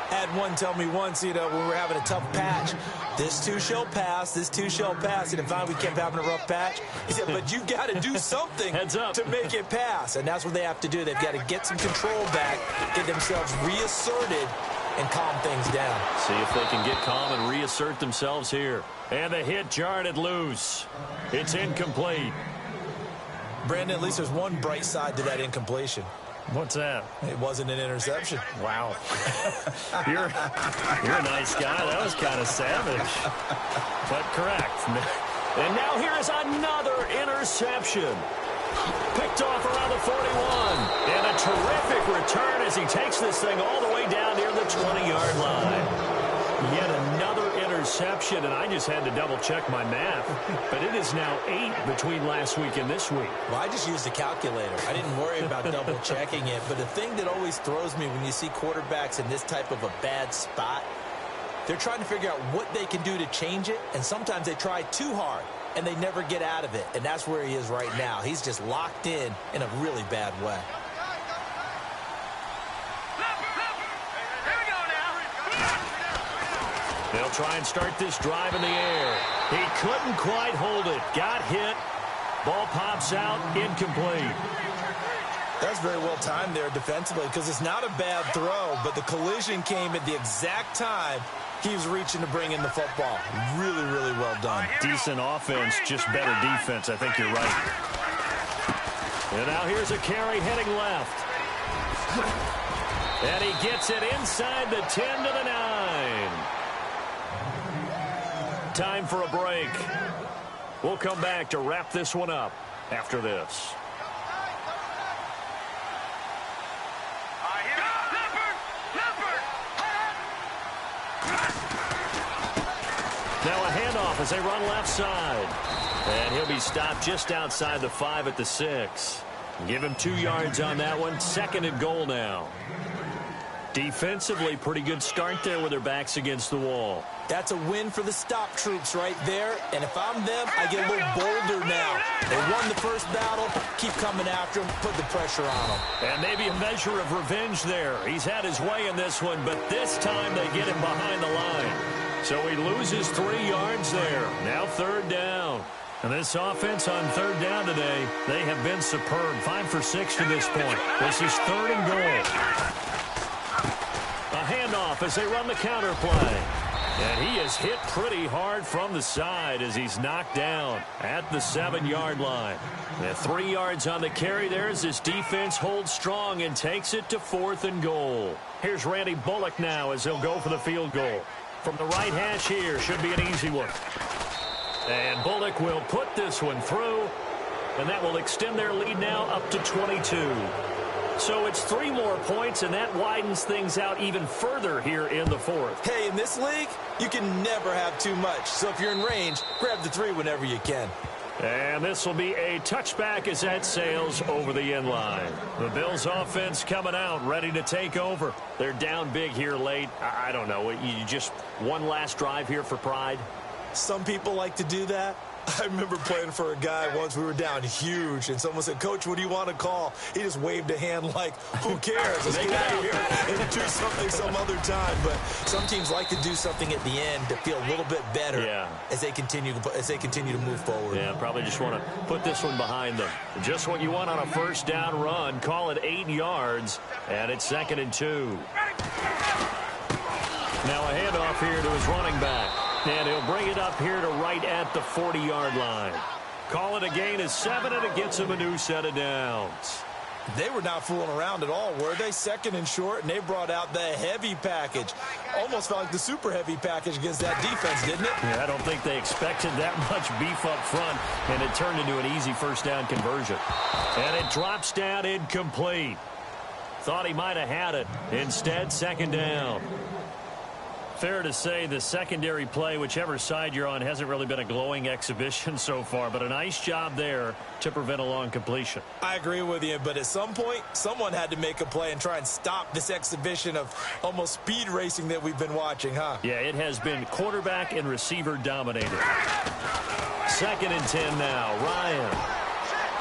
Had one tell me once, when we were having a tough patch, this too shall pass, this too shall pass. And finally we kept having a rough patch. He said, but you've got to do something to make it pass. And that's what they have to do. They've got to get some control back, get themselves reasserted, and calm things down. See if they can get calm and reassert themselves here. And the hit jarred loose. It's incomplete. Brandon, at least there's one bright side to that incompletion. What's that? It wasn't an interception. Wow. You're a nice guy. That was kind of savage. But correct. And now here is another interception. Picked off around the 41. And a terrific return as he takes this thing all the way down near the 20-yard line. Yet another interception, and I just had to double-check my math. But it is now 8 between last week and this week. Well, I just used a calculator. I didn't worry about double-checking it. But the thing that always throws me when you see quarterbacks in this type of a bad spot, they're trying to figure out what they can do to change it, and sometimes they try too hard, and they never get out of it. And that's where he is right now. He's just locked in a really bad way. They'll try and start this drive in the air. He couldn't quite hold it. Got hit. Ball pops out, incomplete. That's very well timed there defensively because it's not a bad throw, but the collision came at the exact time he was reaching to bring in the football. Really, really well done. Decent offense, just better defense. I think you're right. And now here's a carry heading left. And he gets it inside the 10 to the 9. Time for a break. We'll come back to wrap this one up after this. Now a handoff as they run left side. And he'll be stopped just outside the 5 at the 6. Give him 2 yards on that one. 2nd and goal now. Defensively, pretty good start there with their backs against the wall. That's a win for the stop troops right there. And if I'm them, I get a little bolder now. They won the first battle. Keep coming after them. Put the pressure on them. And maybe a measure of revenge there. He's had his way in this one, but this time they get him behind the line. So he loses 3 yards there. Now 3rd down. And this offense on 3rd down today, they have been superb. 5 for 6 to this point. This is 3rd and goal. A handoff as they run the counter play. And he is hit pretty hard from the side as he's knocked down at the 7-yard line. And 3 yards on the carry there as this defense holds strong and takes it to 4th and goal. Here's Randy Bullock now as he'll go for the field goal. From the right hash here, should be an easy one. And Bullock will put this one through, and that will extend their lead now up to 22. So it's 3 more points, and that widens things out even further here in the 4th. Hey, in this league, you can never have too much. So if you're in range, grab the 3 whenever you can. And this will be a touchback as that sails over the end line. The Bills offense coming out, ready to take over. They're down big here late. I don't know. You just one last drive here for pride? Some people like to do that. I remember playing for a guy once. We were down huge, and someone said, "Coach, what do you want to call?" He just waved a hand like, "Who cares? Let's get out of here and do something some other time." But some teams like to do something at the end to feel a little bit better as they continue to move forward. Yeah, probably just want to put this one behind them. Just what you want on a 1st down run. Call it 8 yards, and it's 2nd and 2. Now a handoff here to his running back. And he'll bring it up here to right at the 40-yard line. Call it a gain of 7, and it gets him a new set of downs. They were not fooling around at all, were they? 2nd and short, and they brought out the heavy package. Almost felt like the super heavy package against that defense, didn't it? Yeah, I don't think they expected that much beef up front, and it turned into an easy 1st down conversion. And it drops down incomplete. Thought he might have had it. Instead, 2nd down. Fair to say the secondary play, whichever side you're on, hasn't really been a glowing exhibition so far, but a nice job there to prevent a long completion. I agree with you, but at some point, someone had to make a play and try and stop this exhibition of almost speed racing that we've been watching, huh? Yeah, it has been quarterback and receiver dominated. 2nd and 10 now. Ryan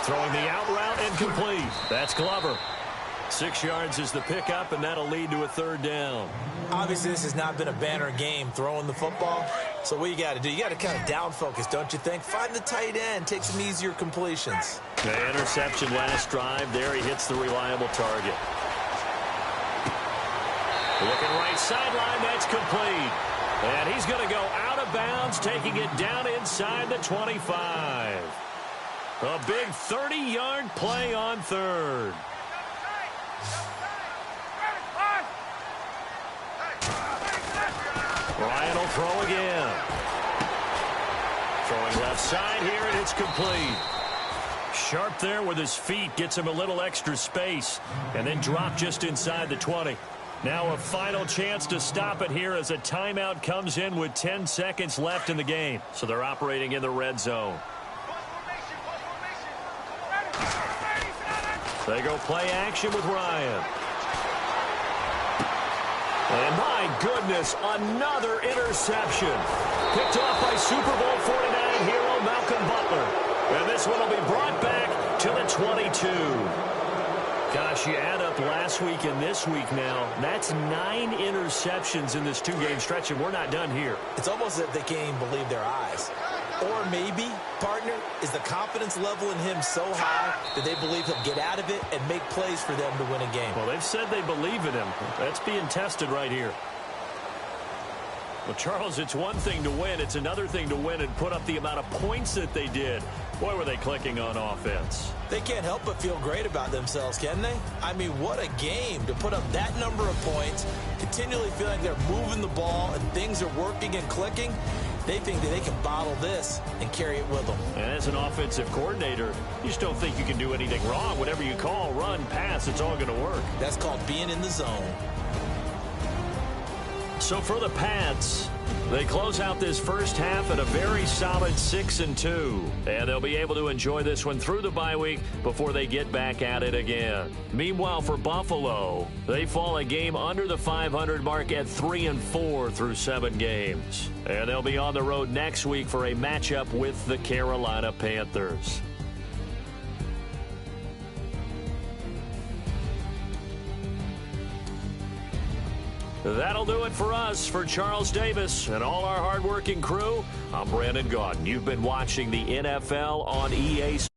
throwing the out route and complete. That's Glover. 6 yards is the pickup, and that'll lead to a 3rd down. Obviously, this has not been a banner game throwing the football. So what you got to do, you got to kind of down focus, don't you think? Find the tight end, take some easier completions. The interception last drive. There he hits the reliable target. Looking right sideline, that's complete. And he's going to go out of bounds, taking it down inside the 25. A big 30-yard play on 3rd. Ryan will throw again. Throwing left side here, and it's complete. Sharp there with his feet, gets him a little extra space, and then drop just inside the 20. Now a final chance to stop it here as a timeout comes in with 10 seconds left in the game. So they're operating in the red zone. They go play action with Ryan. And my goodness, another interception. Picked off by Super Bowl 49 hero Malcolm Butler. And this one will be brought back to the 22. Gosh, you add up last week and this week now, that's 9 interceptions in this 2-game stretch, and we're not done here. It's almost as if they can't even believe their eyes. Or maybe, partner, is the confidence level in him so high that they believe he'll get out of it and make plays for them to win a game. Well, they've said they believe in him. That's being tested right here. Well, Charles, it's one thing to win. It's another thing to win and put up the amount of points that they did. Boy, were they clicking on offense. They can't help but feel great about themselves, can they? I mean, what a game to put up that number of points, continually feeling they're moving the ball and things are working and clicking. They think that they can bottle this and carry it with them. And as an offensive coordinator, you just don't think you can do anything wrong. Whatever you call, run, pass, it's all going to work. That's called being in the zone. So for the Pats, they close out this first half at a very solid 6-2. And they'll be able to enjoy this one through the bye week before they get back at it again. Meanwhile, for Buffalo, they fall a game under the 500 mark at 3-4 through 7 games. And they'll be on the road next week for a matchup with the Carolina Panthers. That'll do it for us. For Charles Davis and all our hardworking crew, I'm Brandon Gaudin. You've been watching the NFL on EA Sports.